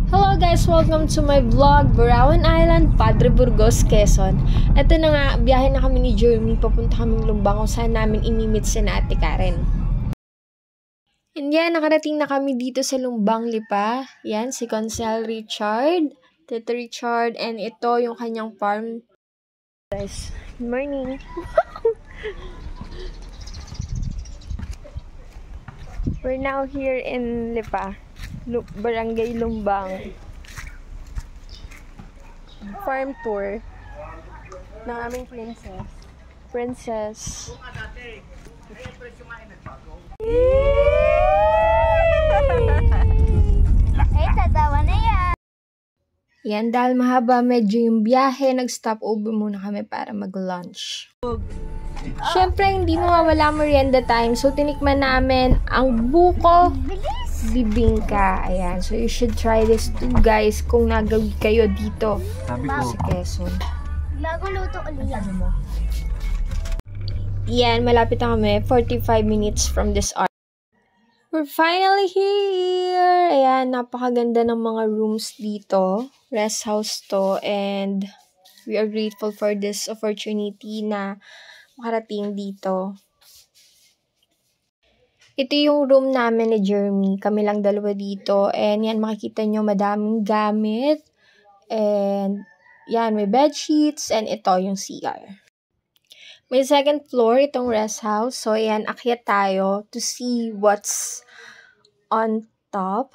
Hello guys! Welcome to my vlog, Barawan Island, Padre Burgos, Quezon. Ito na nga, biyahe na kami ni Jeremy, papunta kaming Lumbang kung saan namin imimit si Ate Karen. And yan, nakarating na kami dito sa Lumbang Lipa. Yan, si Consel Richard, Tito Richard, and ito yung kanyang farm. Guys, good morning! We're now here in Lipa. Barangay Lumbang. Farm tour ng aming princess. Ay, tatawa na yan. Yan, dahil mahaba medyo yung biyahe, nag-stop over muna kami para mag-lunch. Siyempre, hindi mawawala merienda time. So, tinikman namin ang buko bibingka. Ayan. So, you should try this too, guys, kung nagawi kayo dito sa Quezon. Maguluto ulit. Yan, malapit na kami. 45 minutes from this art. We're finally here! Ayan, napakaganda ng mga rooms dito. Rest house to. And we are grateful for this opportunity na makarating dito. Ito yung room namin ni Jeremy. Kami lang dalawa dito. And yan, makikita nyo madaming gamit. And yan, may bed sheets. And ito yung CR. May second floor itong rest house. So yan, akyat tayo to see what's on top.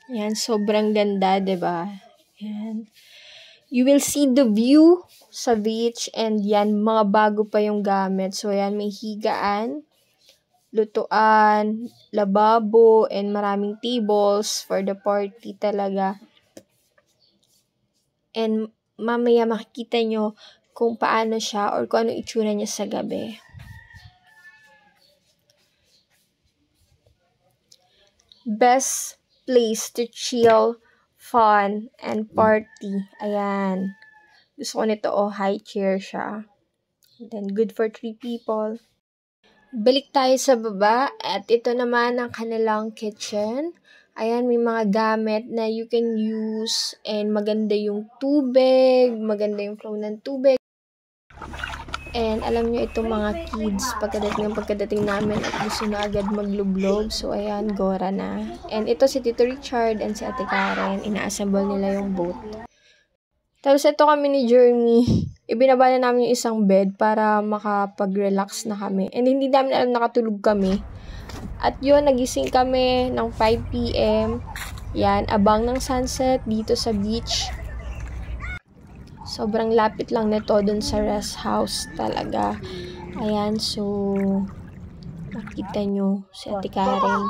Yan, sobrang ganda, diba? Yan. You will see the view sa beach and yan, mga bago pa yung gamit. So yan, may higaan, lutuan, lababo, and maraming tables for the party talaga. And mamaya makikita nyo kung paano siya or kung ano itsura niya sa gabi. Best place to chill, fun, and party. Ayan. Gusto ko nito, high chair siya. And then, good for 3 people. Balik tayo sa baba. At ito naman ang kanilang kitchen. Ayan, may mga gamit na you can use. And maganda yung tubig. Maganda yung flow ng tubig. And alam nyo, itong mga kids, pagkadating namin at gusto na agad maglublog. So, ayan, gora na. And ito si Tito Richard and si Ate Karen. Ina-assemble nila yung boat. Tapos ito kami ni Jeremy. Ibinaba na namin yung isang bed para makapag-relax na kami. And hindi namin alam nakatulog kami. At yun, nagising kami ng 5 p.m. Yan, abang ng sunset dito sa beach. Sobrang lapit lang nito dun sa rest house talaga. Ayan, so makita nyo si Ate Karen.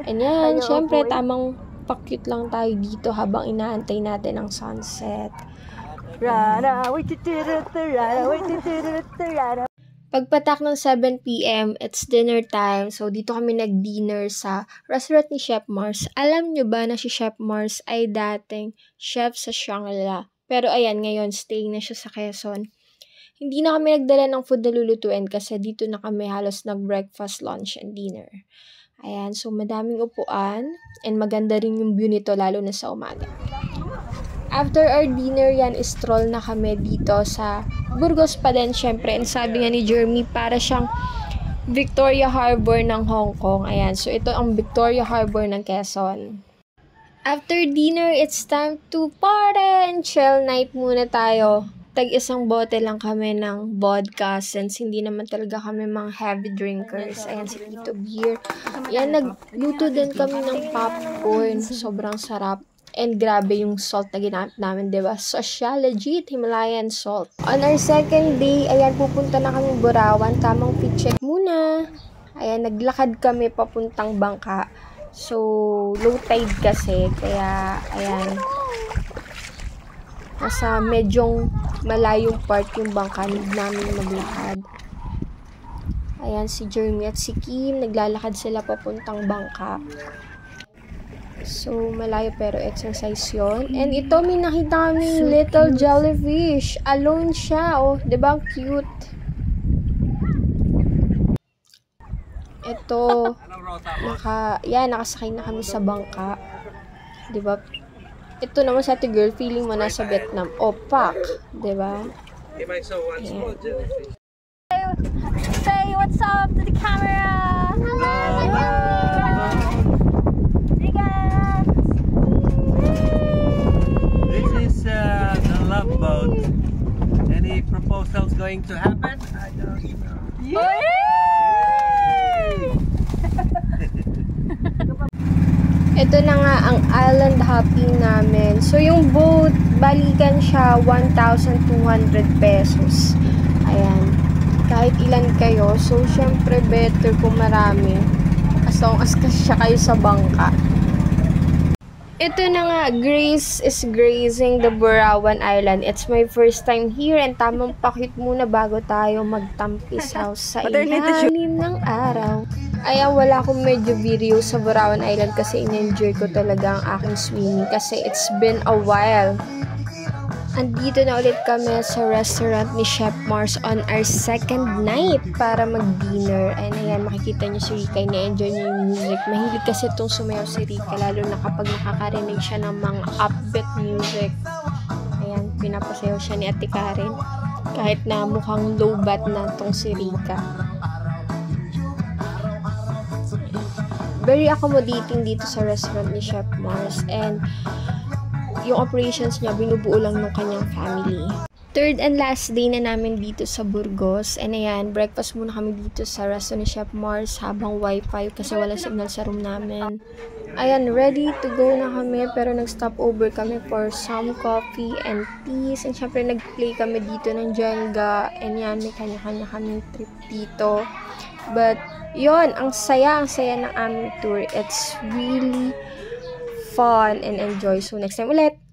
And yan, syempre, tamang pa-cute lang tayo dito habang inaantay natin ang sunset. Pagpatak ng 7 p.m., it's dinner time. So, dito kami nag-dinner sa restaurant ni Chef Mars. Alam nyo ba na si Chef Mars ay dating chef sa Shangri-La? Pero ayan, ngayon, staying na siya sa Quezon. Hindi na kami nagdala ng food na lulutuin kasi dito na kami halos nag-breakfast, lunch, and dinner. Ayan, so madaming upuan and maganda rin yung view nito lalo na sa umaga. After our dinner, yan, stroll na kami dito sa Burgos pa din, syempre. And sabi nga ni Jeremy, para siyang Victoria Harbor ng Hong Kong. Ayan, so ito ang Victoria Harbor ng Quezon. After dinner, it's time to party and chill night muna tayo. Tag-isang bote lang kami ng vodka since hindi naman talaga kami mga heavy drinkers. Ayan, si Tito Beer. Ayan, nagluto din kami ng popcorn. Sobrang sarap. And grabe yung salt na ginamit namin, diba? Social, legit, Himalayan salt. On our second day, ayan, pupunta na kami Barawan. Tamang fit check muna. Ayan, naglakad kami papuntang bangka. So, low tide kasi. Kaya, ayan. Nasa medyong malayong part yung bangka. Need namin maglakad. Ayan, si Jeremy at si Kim. Naglalakad sila papuntang bangka. So, malayo pero exercise yon. And ito, may nakita kaming little jellyfish. Alone siya. Oh, diba? Cute. Ito, nakasakay na kami sa bangka. Diba? Ito naman sa ate girl, feeling mo nasa Vietnam. Opak. Diba? Say what's up to the camera. This is the Love Boat. Any proposals going to happen? I don't know. Ito na nga ang island hopping namin. So, yung boat, balikan siya 1,200 pesos. Ayan. Kahit ilan kayo. So, syempre, better kung marami. As long as kasya kayo sa bangka. Ito na nga, Grace is grazing the Burawan Island. It's my first time here and tamang pakit muna bago tayo magtampisaw sa ilalim ng araw. Ayan, wala akong medyo video sa Burawan Island kasi in-enjoy ko talaga ang aking swimming kasi it's been a while. Andito na ulit kami sa restaurant ni Chef Mars on our second night para mag-dinner. And ayan, makikita niyo si Rika, na-enjoy niya yung music. Mahilig kasi itong sumayaw si Rika, lalo na kapag nakakarinig siya ng mga upbeat music. Ayan, pinapasayaw siya ni Ate Karen. Kahit na mukhang low bat na itong si Rika. Very accommodating dito sa restaurant ni Chef Mars. And yung operations niya, binubuo lang ng kanyang family. Third and last day na namin dito sa Burgos. And ayan, breakfast muna kami dito sa restaurant ni Chef Mars habang wifi kasi wala signal sa room namin. Ayan, ready to go na kami pero nag-stop over kami for some coffee and teas. And syempre, nag-play kami dito ng Jenga. And yan, may kanya-kanya kaming trip dito. But, yon, ang saya ng aming tour. It's really fun and enjoy. So, next time ulit!